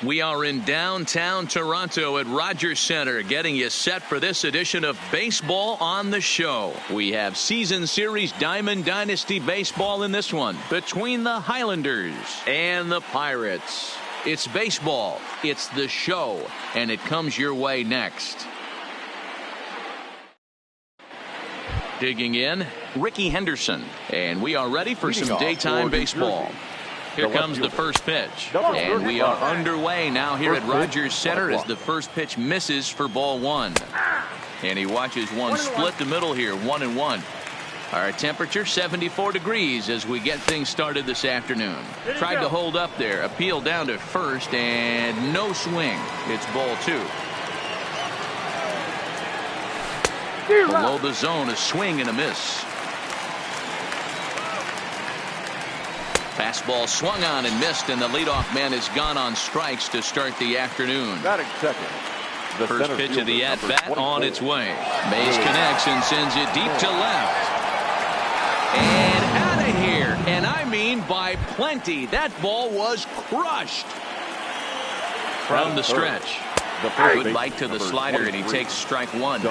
We are in downtown Toronto at Rogers Center, getting you set for this edition of Baseball on the Show. We have Season Series Diamond Dynasty Baseball in this one between the Highlanders and the Pirates. It's baseball, it's the show, and it comes your way next. Digging in, Ricky Henderson, and we are ready for some daytime baseball. Here comes the first pitch, and we are underway now here at Rogers Center as the first pitch misses for ball one. And he watches one split the middle here, 1-1. Our temperature 74 degrees as we get things started this afternoon. Tried to hold up there, appeal down to first, and no swing. It's ball two. Below the zone, a swing and a miss. Fastball swung on and missed, and the leadoff man is gone on strikes to start the afternoon. Batting second. The first pitch of the at-bat on its way. Mays connects and sends it deep to left. And out of here, and I mean by plenty. That ball was crushed from the stretch. Good bite to the slider, and he takes strike one.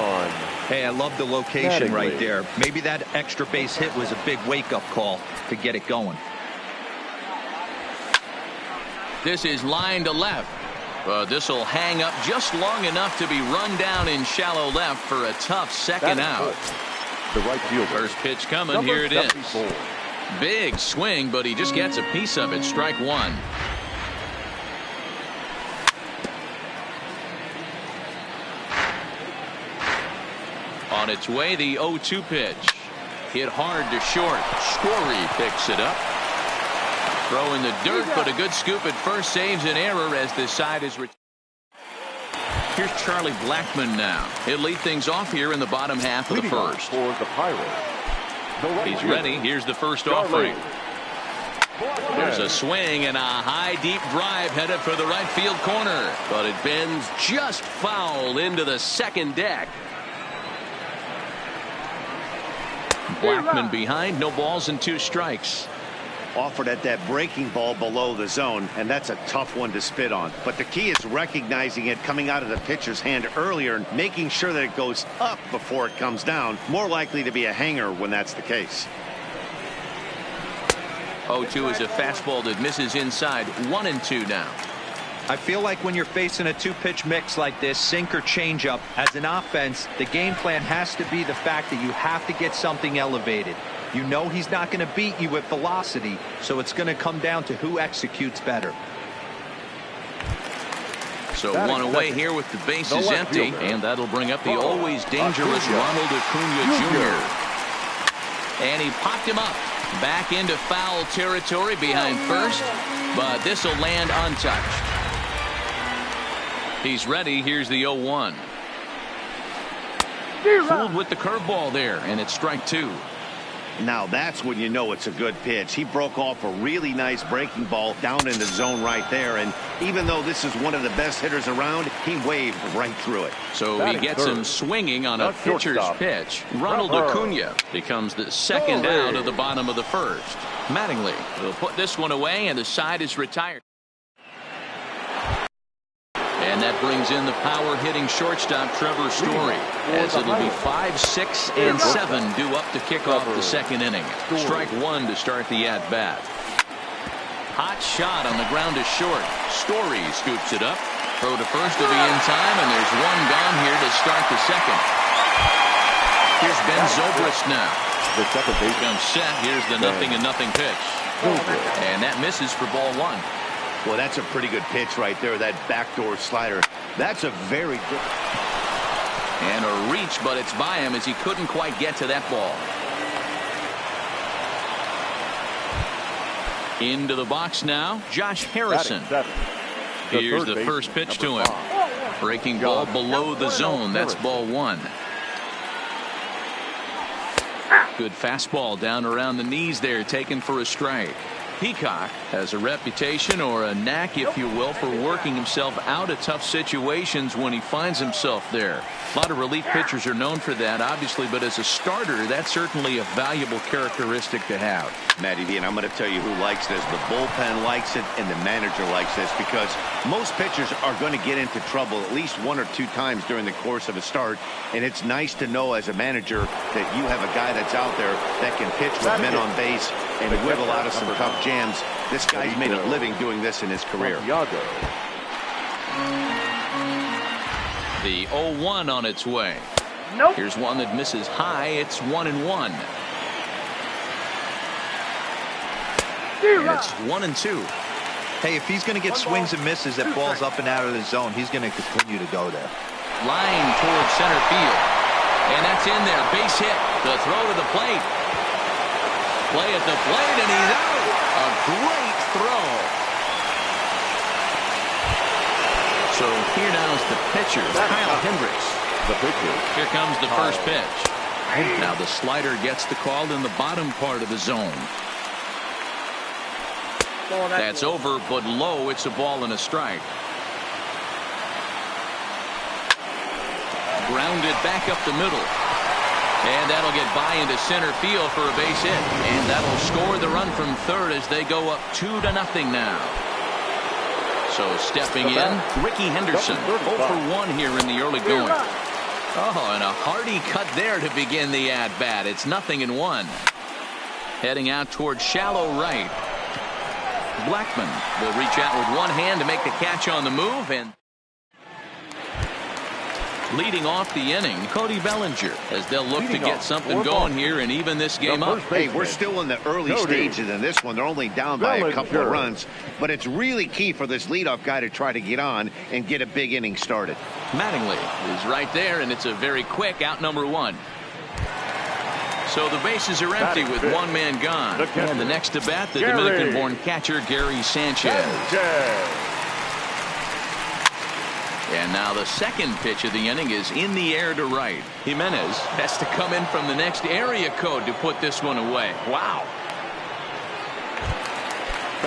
Hey, I love the location right there. Maybe that extra base hit was a big wake-up call to get it going. This is line to left. This will hang up just long enough to be run down in shallow left for a tough second out. The right field. First pitch coming. Here it is. Big swing, but he just gets a piece of it. Strike one. On its way, the 0-2 pitch. Hit hard to short. Story picks it up. Throw in the dirt, but a good scoop at first saves an error as this side is retired. Here's Charlie Blackmon now. He'll lead things off here in the bottom half of the first. For the Pirates. He's ready. Here's the first offering. There's a swing and a high deep drive headed for the right field corner, but it bends just foul into the second deck. Blackmon behind, no balls and 2 strikes. Offered at that breaking ball below the zone, and that's a tough one to spit on. But the key is recognizing it coming out of the pitcher's hand earlier and making sure that it goes up before it comes down. More likely to be a hanger when that's the case. 0-2 is a fastball that misses inside. 1-2 now. I feel like when you're facing a 2-pitch mix like this, sink or changeup, as an offense, the game plan has to be the fact that you have to get something elevated. You know he's not going to beat you with velocity, so it's going to come down to who executes better. So one away here with the bases empty, and that'll bring up the always dangerous Ronald Acuna Jr. And he popped him up back into foul territory behind first, but this will land untouched. He's ready. Here's the 0-1. Fooled with the curveball there, and it's strike two. Now that's when you know it's a good pitch. He broke off a really nice breaking ball down in the zone right there, and even though this is one of the best hitters around, he waved right through it. So he gets him swinging on a pitcher's pitch. Ronald Acuna becomes the second out of the bottom of the first. Mattingly will put this one away, and the side is retired. And that brings in the power-hitting shortstop Trevor Story, as it'll be 5, 6, and 7 due up to kick off the second inning. Strike one to start the at-bat. Hot shot on the ground to short. Story scoops it up. Throw to first will be in time, and there's one gone here to start the second. Here's Ben Zobrist now. The second base comes set. Here's the 0-0 pitch. And that misses for ball one. Well, that's a pretty good pitch right there, that backdoor slider. That's a very good. And a reach, but it's by him as he couldn't quite get to that ball. Into the box now, Josh Harrison. Here's the first pitch to him. Breaking ball below the zone. That's ball one. Good fastball down around the knees there, taken for a strike. Peacock has a reputation, or a knack if you will, for working himself out of tough situations when he finds himself there. A lot of relief pitchers are known for that, obviously, but as a starter, that's certainly a valuable characteristic to have. Matty V, and I'm going to tell you who likes this. The bullpen likes it, and the manager likes this, because most pitchers are going to get into trouble at least 1 or 2 times during the course of a start, and it's nice to know as a manager that you have a guy that's out there that can pitch with men on base and wiggle out of some tough jams. This guy's made a living doing this in his career. The 0-1 on its way. Here's one that misses high. It's 1-1. It's 1-2. Hey, if he's going to get swings and misses that balls up and out of the zone, he's going to continue to go there. Line towards center field. And that's in there. Base hit. The throw to the plate. Play at the plate, and he's out. A great throw. So here now is the pitcher, Kyle Hendricks. The pitcher. Here comes the first pitch. Now the slider gets the call in the bottom part of the zone. That's over, but low. It's a ball and a strike. Grounded back up the middle. And that'll get by into center field for a base hit. And that'll score the run from third as they go up 2-0 now. So stepping in, Ricky Henderson. 0 for 1 here in the early going. Oh, and a hearty cut there to begin the at-bat. It's 0-1. Heading out towards shallow right. Blackman will reach out with one hand to make the catch on the move, and leading off the inning, Cody Bellinger, as they'll look to get something going here and even this game up. Hey, we're still in the early stages in this one. They're only down by a couple of runs, but it's really key for this leadoff guy to try to get on and get a big inning started. Mattingly is right there, and it's a very quick out number 1. So the bases are empty with one man gone. And the next to bat, the Dominican-born catcher, Gary Sanchez. And now the second pitch of the inning is in the air to right. Jimenez has to come in from the next area code to put this one away. Wow.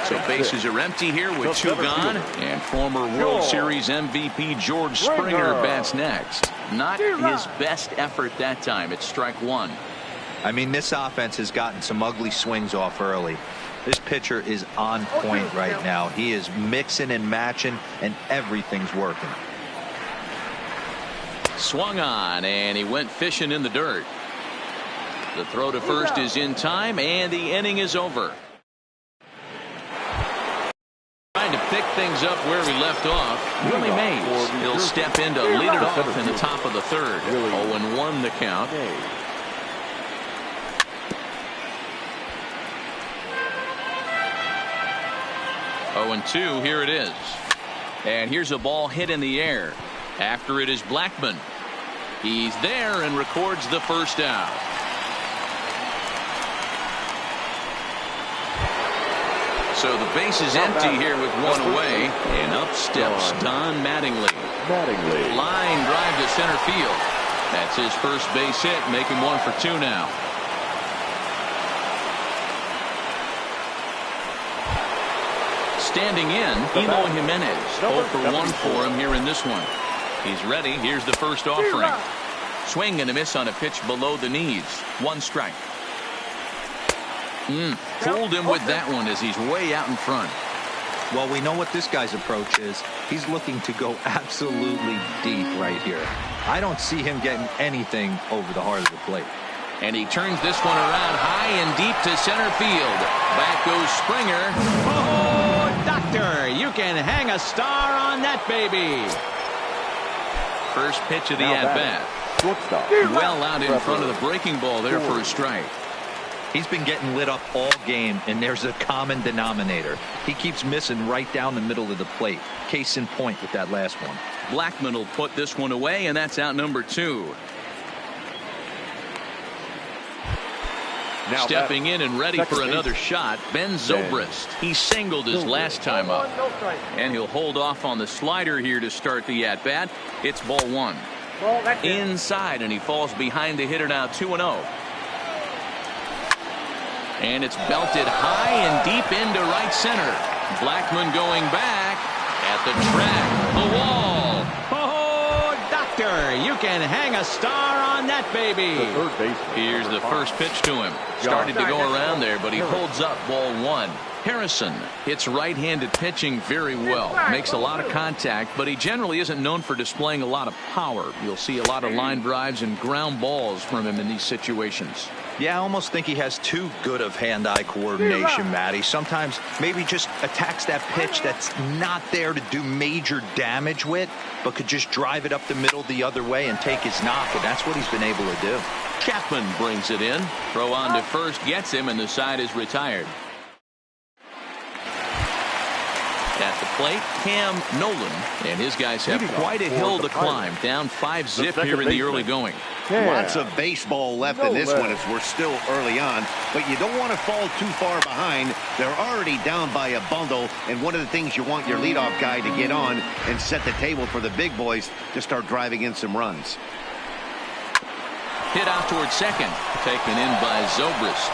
So bases are empty here with 2 gone. And former World Series MVP George Springer bats next. Not his best effort that time. It's strike 1. I mean, this offense has gotten some ugly swings off early. This pitcher is on point right now. He is mixing and matching, and everything's working. Swung on, and he went fishing in the dirt. The throw to first is in time, and the inning is over. Trying to pick things up where we left off, Willie Mays. He'll step in to lead it off in the top of the third. 0-1 the count. 0-2, here it is. And here's a ball hit in the air. After it is Blackman. He's there and records the first out. So the base is empty here with one away. And up steps Don Mattingly. Line drive to center field. That's his first base hit, making 1 for 2 now. Standing in, Eloy Jimenez. 0 for 1 for him here in this one. He's ready. Here's the first offering. Swing and a miss on a pitch below the knees. 1 strike. Fooled him with that one as he's way out in front. Well, we know what this guy's approach is. He's looking to go absolutely deep right here. I don't see him getting anything over the heart of the plate. And he turns this one around high and deep to center field. Back goes Springer. Oh, doctor, you can hang a star on that baby. First pitch of the at-bat. Well out in front of the breaking ball there for a strike. He's been getting lit up all game, and there's a common denominator. He keeps missing right down the middle of the plate. Case in point with that last one. Blackman will put this one away, and that's out number 2. Now stepping in and ready for another shot, Ben Zobrist. He singled his last time up. And he'll hold off on the slider here to start the at-bat. It's ball 1. Inside, and he falls behind the hitter now 2-0. And it's belted high and deep into right center. Blackmon going back at the track. The wall. Oh, doctor, you can hang a star on that baby. The third baseman. Here's the first pitch to him. Started to go around there, but he holds up ball one. Harrison hits right-handed pitching very well. Makes a lot of contact, but he generally isn't known for displaying a lot of power. You'll see a lot of line drives and ground balls from him in these situations. Yeah, I almost think he has too good of hand-eye coordination, Matty. Sometimes maybe just attacks that pitch that's not there to do major damage with, but could just drive it up the middle the other way and take his knock, and that's what he's been able to do. Chapman brings it in. Throw on to first gets him, and the side is retired. At the plate, Cam Nolan, and his guys have quite a hill to climb. Down 5-zip here in the early going. Lots of baseball left in this one as we're still early on, but you don't want to fall too far behind. They're already down by a bundle, and one of the things you want your leadoff guy to get on and set the table for the big boys to start driving in some runs. Hit out towards second, taken in by Zobrist.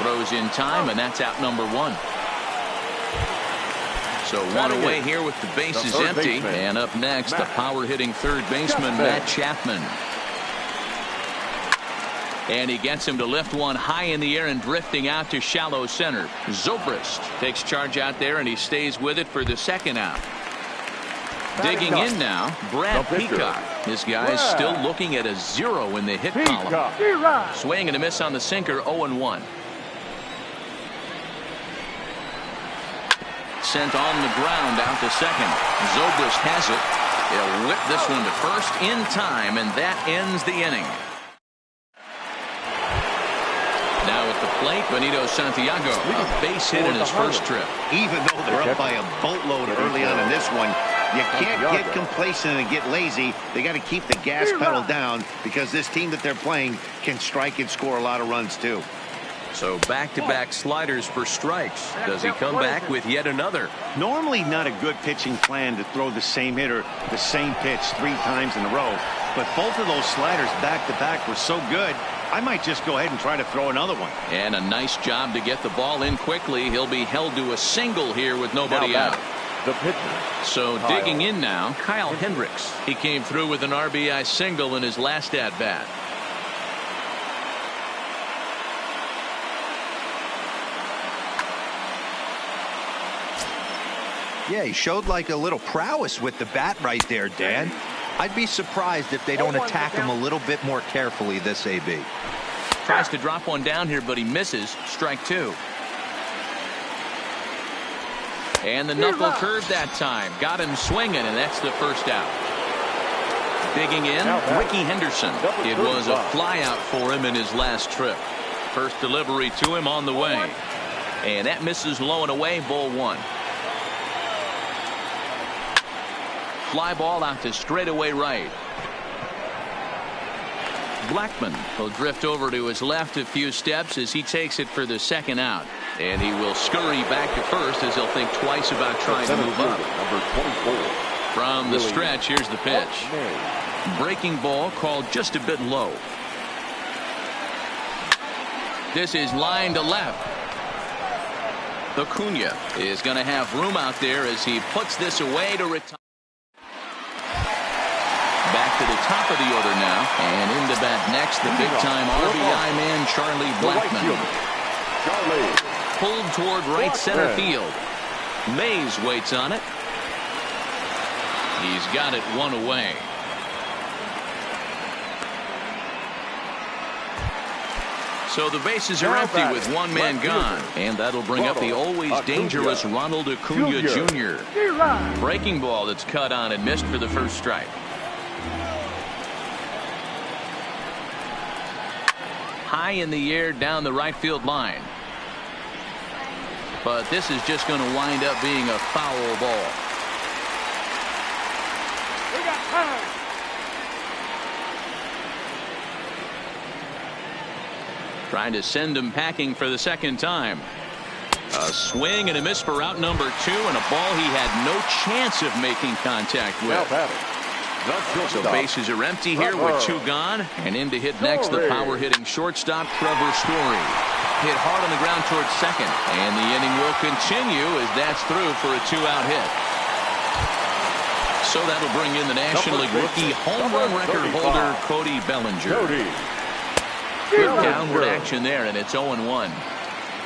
Throws in time, and that's out number one. So one away here with the bases empty. And up next, the power-hitting third baseman, Matt Chapman. And he gets him to lift one high in the air and drifting out to shallow center. Zobrist takes charge out there, and he stays with it for the second out. Digging in now, Brad Peacock. This guy's still looking at a 0 in the hit column. Swing and a miss on the sinker, 0-1. Sent on the ground out to second. Zobrist has it. He'll whip this one to first in time, and that ends the inning. Now at the plate, Benito Santiago, a base hit in his first trip. Even though they're up by a boatload early on in this one, you can't get complacent and get lazy. They got to keep the gas pedal down because this team that they're playing can strike and score a lot of runs too. So back-to-back sliders for strikes. Does he come back with yet another? Normally not a good pitching plan to throw the same hitter the same pitch 3 times in a row, but both of those sliders back-to-back were so good, I might just go ahead and try to throw another one. And a nice job to get the ball in quickly. He'll be held to a single here with nobody out. The pitcher. So digging in now, Kyle Hendricks. He came through with an RBI single in his last at-bat. Yeah, he showed like a little prowess with the bat right there, Dan. I'd be surprised if they don't attack him a little bit more carefully this AB. Tries to drop one down here, but he misses. Strike 2. And the knuckle curve that time. Got him swinging, and that's the first out. Digging in, Ricky Henderson. It was a flyout for him in his last trip. First delivery to him on the way. And that misses low and away, ball 1. Fly ball out to straightaway right. Blackmon will drift over to his left a few steps as he takes it for the second out. And he will scurry back to first as he'll think twice about trying to move up. Number 24. From the stretch, here's the pitch. Breaking ball called just a bit low. This is line to left. Acuna is going to have room out there as he puts this away to retire. Back to the top of the order now, and into bat next, the big-time RBI man, Charlie Blackmon. Pulled toward right center field. Mays waits on it. He's got it one away. So the bases are empty with one man gone, and that'll bring up the always dangerous Ronald Acuna Jr. Breaking ball that's cut on and missed for the first strike. High in the air down the right field line. But this is just going to wind up being a foul ball. Trying to send him packing for the second time. A swing and a miss for out number 2, and a ball he had no chance of making contact with. So bases are empty here with 2 gone, and in to hit next the power hitting shortstop Trevor Story. hit hard on the ground towards second. And the inning will continue as that's through for a 2-out hit. So that'll bring in the National League rookie home run record holder Cody Bellinger. Good downward action there, and it's 0-1.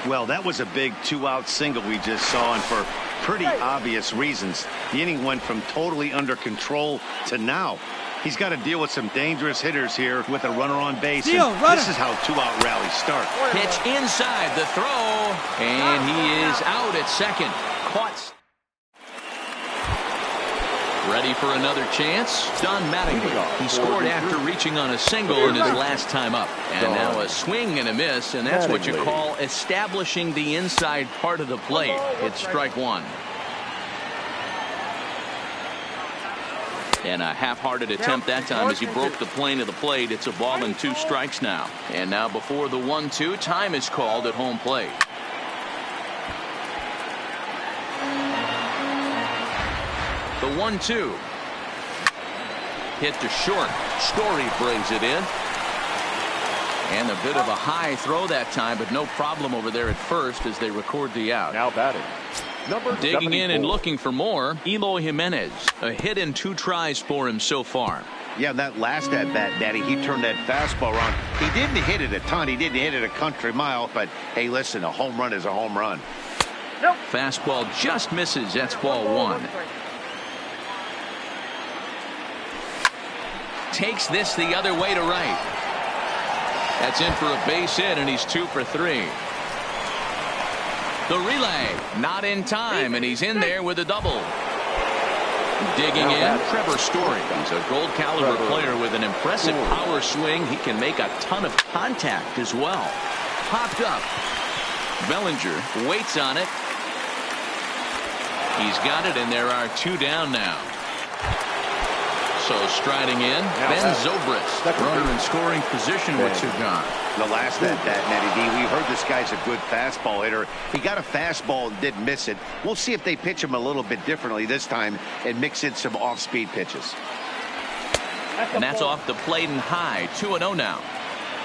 Well, that was a big 2-out single we just saw, and for pretty obvious reasons. The inning went from totally under control to now. He's got to deal with some dangerous hitters here with a runner on base. This is how 2-out rallies start. Pitch inside the throw, and he is out at second. Caught. Ready for another chance. Don Mattingly. He scored after reaching on a single in his last time up. And now a swing and a miss, and that's what you call establishing the inside part of the plate. It's strike one. And a half-hearted attempt that time as he broke the plane of the plate. It's a ball and 2 strikes now. And now before the 1-2, time is called at home plate. The 1-2. Hit to short. Story brings it in. And a bit of a high throw that time, but no problem over there at first as they record the out. Now batting. Digging in and looking for more, Eloy Jimenez. A hit and 2 tries for him so far. Yeah, that last at-bat, Daddy, he turned that fastball around. He didn't hit it a ton. He didn't hit it a country mile. But, hey, listen, a home run is a home run. Fastball just misses. That's ball 1. Takes this the other way to right. That's in for a base hit, and he's 2 for 3. The relay, not in time, and he's in there with a double. Digging in, Trevor Story. He's a gold caliber player with an impressive power swing. He can make a ton of contact as well. Popped up. Bellinger waits on it. He's got it, and there are 2 down now. So striding in, Ben Zobrist, runner in scoring position with 2 gone. The last at-bat, Matty D, we heard this guy's a good fastball hitter. He got a fastball and didn't miss it. We'll see if they pitch him a little bit differently this time and mix in some off-speed pitches. And that's off the plate and high. 2-0 now.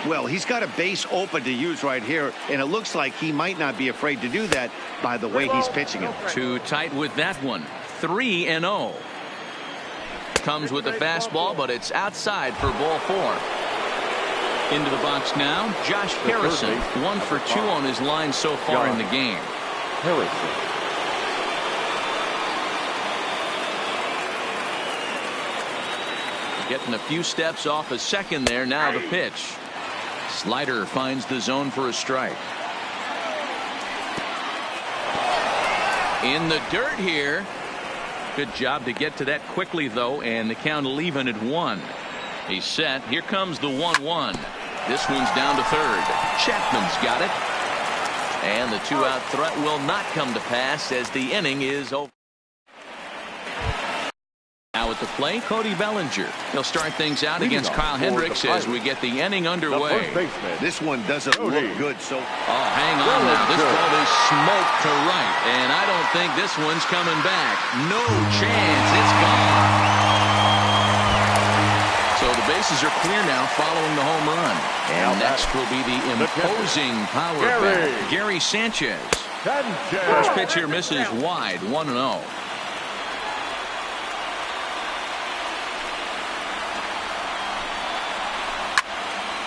Well, he's got a base open to use right here, and it looks like he might not be afraid to do that by the way he's pitching him. Too tight with that one. 3-0. Comes with the fastball, but it's outside for ball 4. Into the box now, Josh Harrison. 1 for 2 on his line so far in the game. Harrison. Getting a few steps off a second there. Now the pitch. Slider finds the zone for a strike. In the dirt here. Good job to get to that quickly, though, and the count will even at 1. He's set. Here comes the 1-1. This one's down to third. Chapman's got it. And the 2-out threat will not come to pass as the inning is over. Now at the plate, Cody Bellinger. He'll start things out against Kyle Hendricks as we get the inning underway. This one doesn't look good, so... Oh, hang on now. This ball is smoked to right, and I don't think this one's coming back. No chance. It's gone. So the bases are clear now following the home run. And next will be the imposing power bat, Gary Sanchez. First pitch here misses wide, 1-0.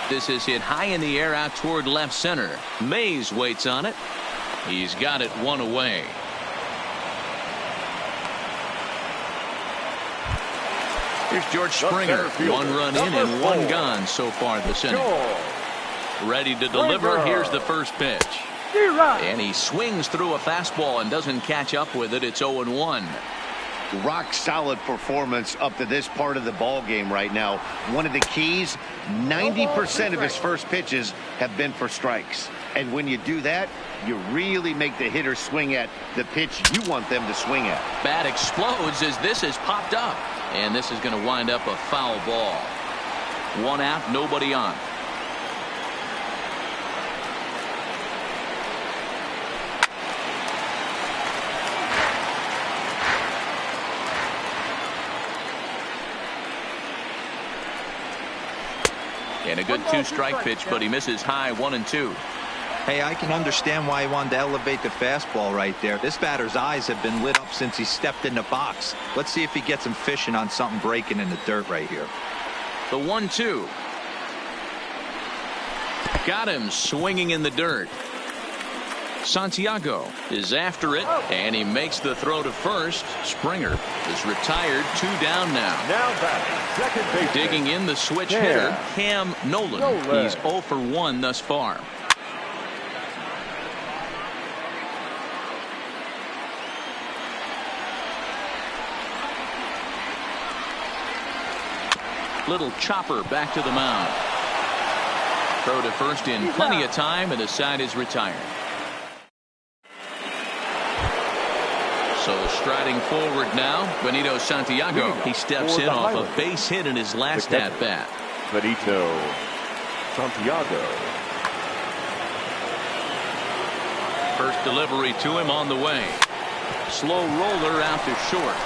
This is hit high in the air out toward left center. Mays waits on it. He's got it 1 away. Here's George Springer. 1 run in and 1 gone so far this inning. Ready to deliver. Here's the first pitch. And he swings through a fastball and doesn't catch up with it. It's 0-1. Rock solid performance up to this part of the ball game right now. One of the keys, 90% of his first pitches have been for strikes. And when you do that, you really make the hitter swing at the pitch you want them to swing at. Bat explodes as this is popped up. And this is going to wind up a foul ball. 1 out, nobody on. And a good 2-strike pitch, but he misses high 1-2. Hey, I can understand why he wanted to elevate the fastball right there. This batter's eyes have been lit up since he stepped in the box. Let's see if he gets him fishing on something breaking in the dirt right here. The 1-2. Got him swinging in the dirt. Santiago is after it, and he makes the throw to first. Springer is retired. 2 down now. Now batting, second base. Digging in the switch hitter, Cam Nolan. He's 0 for 1 thus far. Little chopper back to the mound. Throw to first in plenty of time, and the side is retired. So striding forward now, Benito Santiago. He steps in off a base hit in his last at-bat. Benito Santiago. First delivery to him on the way. Slow roller out to short.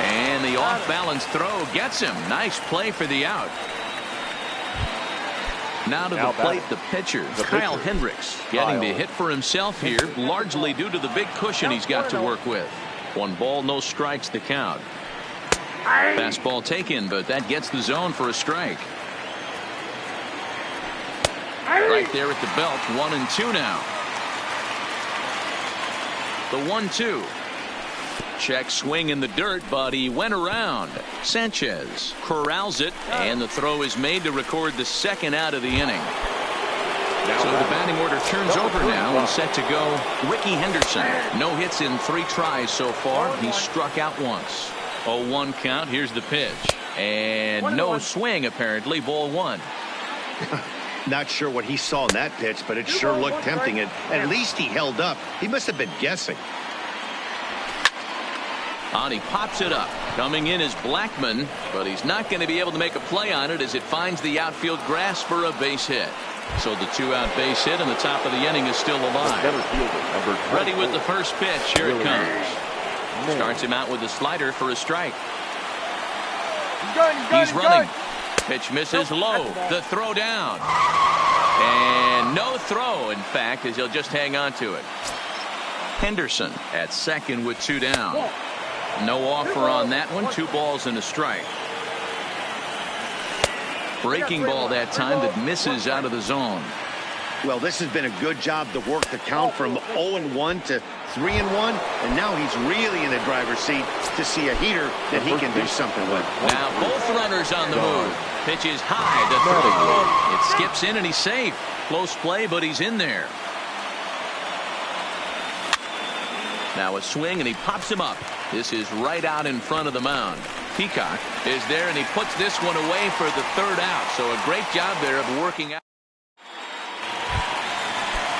And the off-balance throw gets him. Nice play for the out. Now to the plate, the pitcher, Kyle Hendricks, getting the hit for himself here, largely due to the big cushion he's got to work with. 1 ball, no strikes, the count. Fastball taken, but that gets the zone for a strike. Right there at the belt, 1-2 now. The 1-2. Check swing in the dirt, but he went around. Sanchez corrals it, and the throw is made to record the second out of the inning. So the batting order turns over now and set to go. Ricky Henderson. No hits in 3 tries so far. He struck out once. 0-1 count. Here's the pitch. And no swing, apparently. Ball 1. Not sure what he saw in that pitch, but it sure looked tempting. And at least he held up. He must have been guessing. And he pops it up. Coming in is Blackman, but he's not going to be able to make a play on it as it finds the outfield grass for a base hit. So the 2-out base hit, and the top of the inning is still alive. Ready with the first pitch. Here it comes. Starts him out with a slider for a strike. He's running. Pitch misses low. The throw down. And no throw, in fact, as he'll just hang on to it. Henderson at second with 2 down. No offer on that one. 2 balls and a strike. Breaking ball that time that misses out of the zone. Well, this has been a good job to work the count from 0-1 to 3-1, and now he's really in the driver's seat to see a heater that he can do something with. Now both runners on the move. Pitch is high. The throw. It skips in and he's safe. Close play, but he's in there. Now a swing and he pops him up. This is right out in front of the mound. Peacock is there and he puts this one away for the 3rd out. So a great job there of working out.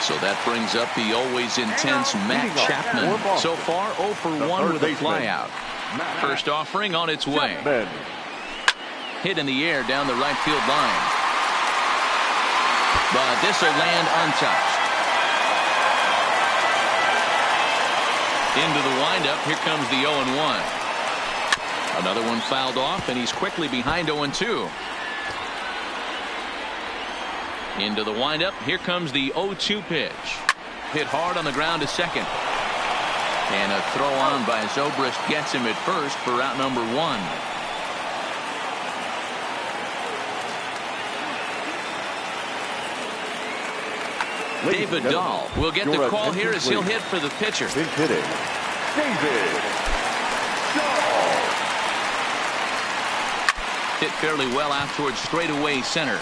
So that brings up the always intense Matt Chapman. So far 0 for 1 with a flyout. First offering on its way. Hit in the air down the right field line. But this will land untouched. Into the windup. Here comes the 0-1. Another one fouled off, and he's quickly behind 0-2. Into the windup. Here comes the 0-2 pitch. Hit hard on the ground to second. And a throw on by Zobrist gets him at first for out number 1. David Dahl will get the call here as he'll hit for the pitcher. Big hitting. David Dahl. Hit fairly well out towards straightaway center.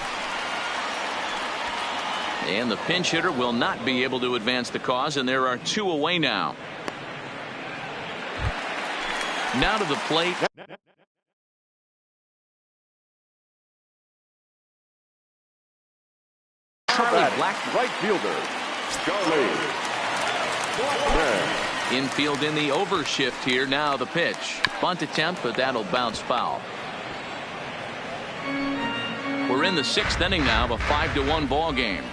And the pinch hitter will not be able to advance the cause, and there are 2 away now. Now to the plate. Right fielder, Charlie. Infield in the overshift here. Now the pitch. Bunt attempt, but that'll bounce foul. We're in the 6th inning now of a 5-1 ball game.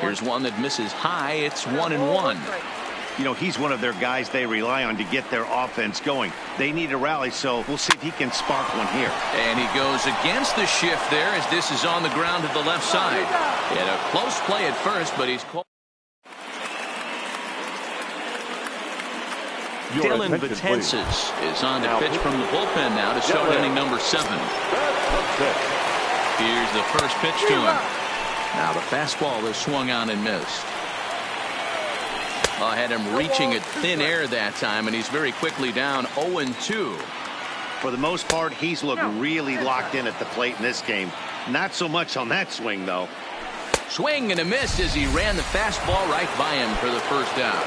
Here's one that misses high. It's 1-1. You know, he's one of their guys they rely on to get their offense going. They need a rally, so we'll see if he can spark one here. And he goes against the shift there as this is on the ground to the left side. And a close play at first, but he's called. Dylan Betances is on to pitch from the bullpen now to start inning number 7. Here's the first pitch to him. Now the fastball is swung on and missed. Had him reaching at thin air that time, and he's very quickly down 0-2. For the most part, he's looked really locked in at the plate in this game. Not so much on that swing, though. Swing and a miss as he ran the fastball right by him for the first out.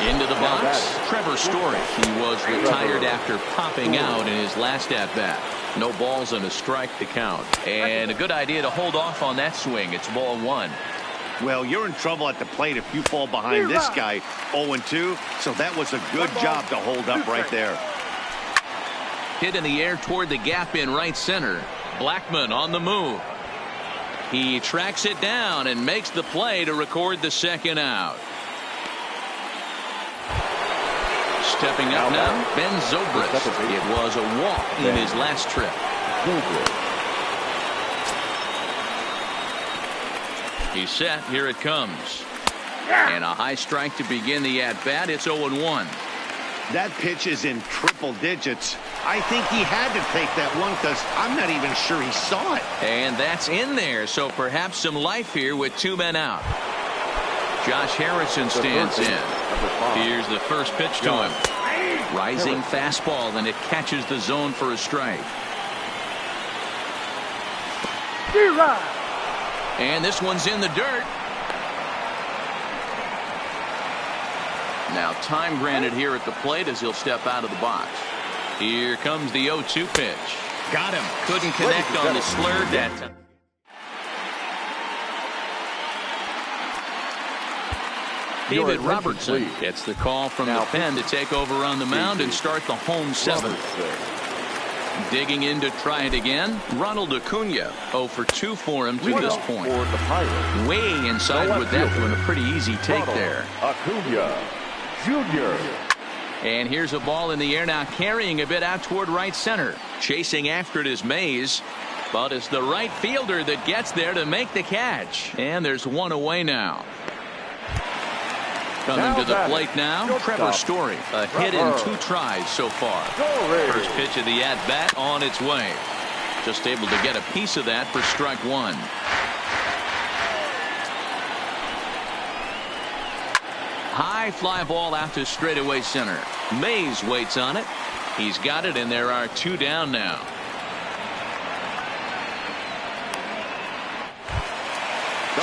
Into the box, Trevor Story. He was retired after popping out in his last at-bat. No balls and a strike to count. And a good idea to hold off on that swing. It's ball 1. Well, you're in trouble at the plate if you fall behind this guy 0-2, so that was a good job to hold up right there. Hit in the air toward the gap in right center. Blackmon on the move. He tracks it down and makes the play to record the second out. Stepping up now, Ben Zobrist. It was a walk in his last trip. He's set. Here it comes. And a high strike to begin the at-bat. It's 0-1. That pitch is in triple digits. I think he had to take that one because I'm not even sure he saw it. And that's in there, so perhaps some life here with 2 men out. Josh Harrison stands in. Here's the first pitch to him. Rising fastball, and it catches the zone for a strike. And this one's in the dirt. Now time granted here at the plate as he'll step out of the box. Here comes the 0-2 pitch. Got him. Couldn't connect on the slurve that time. David Robertson gets the call from the pen to take over on the mound and start the home 7th. Digging in to try it again, Ronald Acuna. 0 for 2 for him to this point. Way inside with that one. A pretty easy take there. Acuna Jr. And here's a ball in the air now, carrying a bit out toward right center. Chasing after it is Mays. But it's the right fielder that gets there to make the catch. And there's one away now. Coming to the plate now, Trevor Story. A hit in 2 tries so far. First pitch of the at-bat on its way. Just able to get a piece of that for strike 1. High fly ball out to straightaway center. Mays waits on it. He's got it, and there are 2 down now.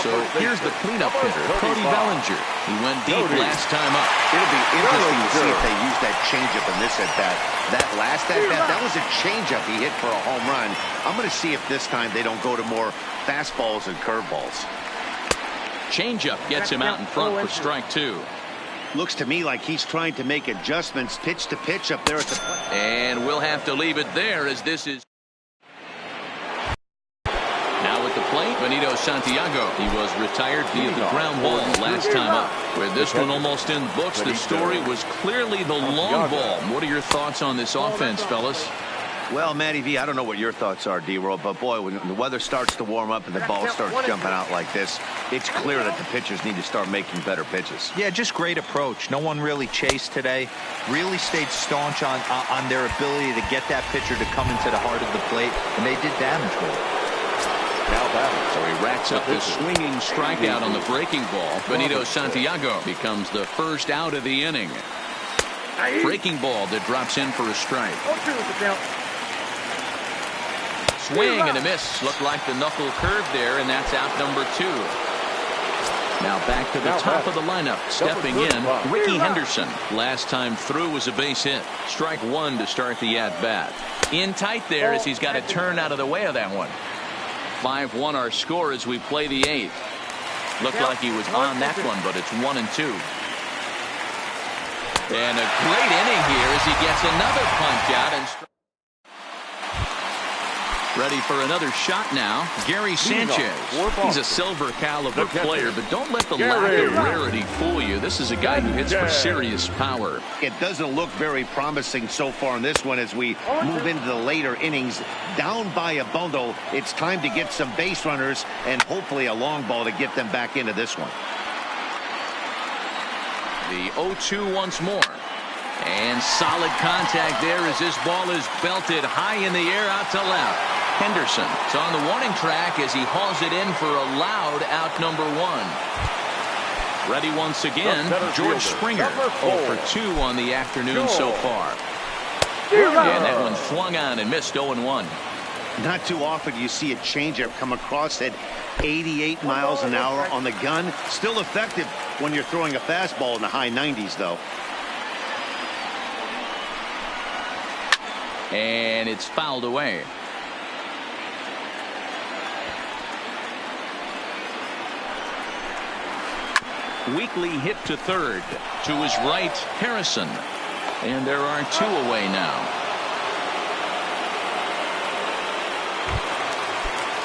So here's the cleanup hitter, Cody Bellinger. He went deep last time up. It'll be interesting to see if they use that changeup in this at-bat. That last at-bat, that was a changeup he hit for a home run. I'm going to see if this time they don't go to more fastballs and curveballs. Changeup gets him out in front for strike 2. Looks to me like he's trying to make adjustments pitch to pitch up there at the plate. And we'll have to leave it there as this is. Now at the plate, Benito Santiago. He was retired via the ground ball last time up. With this one almost in the books, the story was clearly the long ball. What are your thoughts on this offense, fellas? Well, Matty V, I don't know what your thoughts are, D-Roll, but boy, when the weather starts to warm up and the ball starts jumping out like this, it's clear that the pitchers need to start making better pitches. Yeah, just great approach. No one really chased today. Really stayed staunch on their ability to get that pitcher to come into the heart of the plate, and they did damage with it. So he racks up the swinging strikeout on the breaking ball. Benito Santiago becomes the first out of the inning. Breaking ball that drops in for a strike. Swing and a miss. Looked like the knuckle curve there, and that's out number 2. Now back to the top of the lineup. Stepping in, Ricky Henderson. Last time through was a base hit. Strike 1 to start the at-bat. In tight there as he's got to turn out of the way of that one. 5-1 our score as we play the 8th. Looked like he was on that one, but it's 1-2. And a great inning here as he gets another punch out and Ready for another shot now. Gary Sanchez. He's a silver caliber player, but don't let the lack of rarity fool you. This is a guy who hits for serious power. It doesn't look very promising so far in this one as we move into the later innings. Down by a bundle, it's time to get some base runners and hopefully a long ball to get them back into this one. The 0-2 once more. And solid contact there as this ball is belted high in the air out to left. Henderson is on the warning track as he hauls it in for a loud out number 1. Ready once again, George Springer. 0 for 2 on the afternoon so far. And that one swung on and missed 0-1. Not too often you see a changeup come across at 88 miles an hour on the gun. Still effective when you're throwing a fastball in the high 90s, though. And it's fouled away. Weekly hit to third. To his right, Harrison. And there are 2 away now.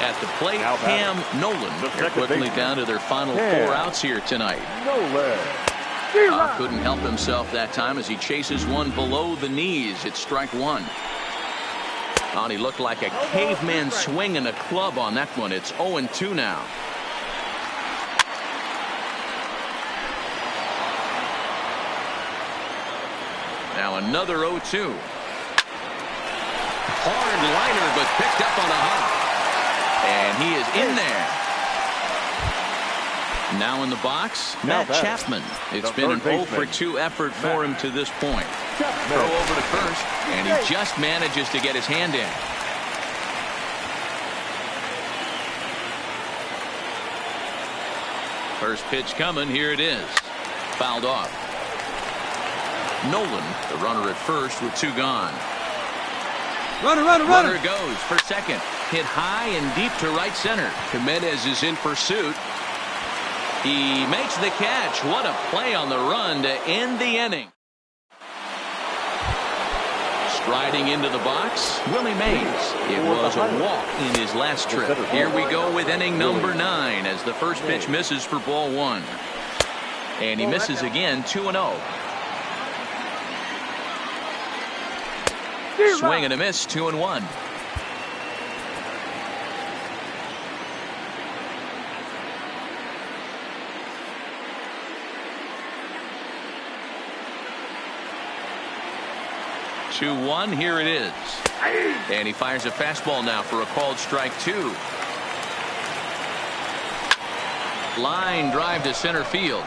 At the plate, Cam Nolan. They're quickly down to their final 4 outs here tonight. Couldn't help himself that time as he chases one below the knees. It's strike 1. Oh, he looked like a caveman swinging a club on that one. It's 0-2 now. Now another 0-2. Hard liner, but picked up on a hop. And he is in there. Now in the box, Matt Chapman. It's been an 0 for 2 effort for him to this point. Throw over to first, and he just manages to get his hand in. First pitch coming. Here it is. Fouled off. Nolan, the runner at first with 2 gone. Runner goes for second. Hit high and deep to right center. Jimenez is in pursuit. He makes the catch. What a play on the run to end the inning. Striding into the box, Willie Mays. It was a walk in his last trip. Here we go with inning number 9 as the first pitch misses for ball 1. And he misses again, 2-0. Swing and a miss, 2-1. Here it is. And he fires a fastball now for a called strike 2. Line drive to center field.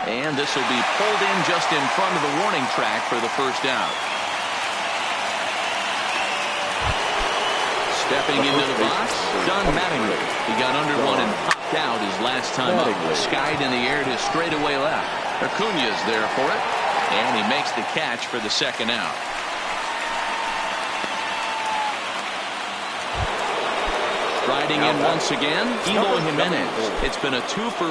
And this will be pulled in just in front of the warning track for the first out. Stepping into the box, Don Mattingly. He got under one and popped out his last time up. Skied in the air to straightaway left. Acuña's there for it. And he makes the catch for the second out. Striding in once again, Eloy Jimenez. It's been a 2 for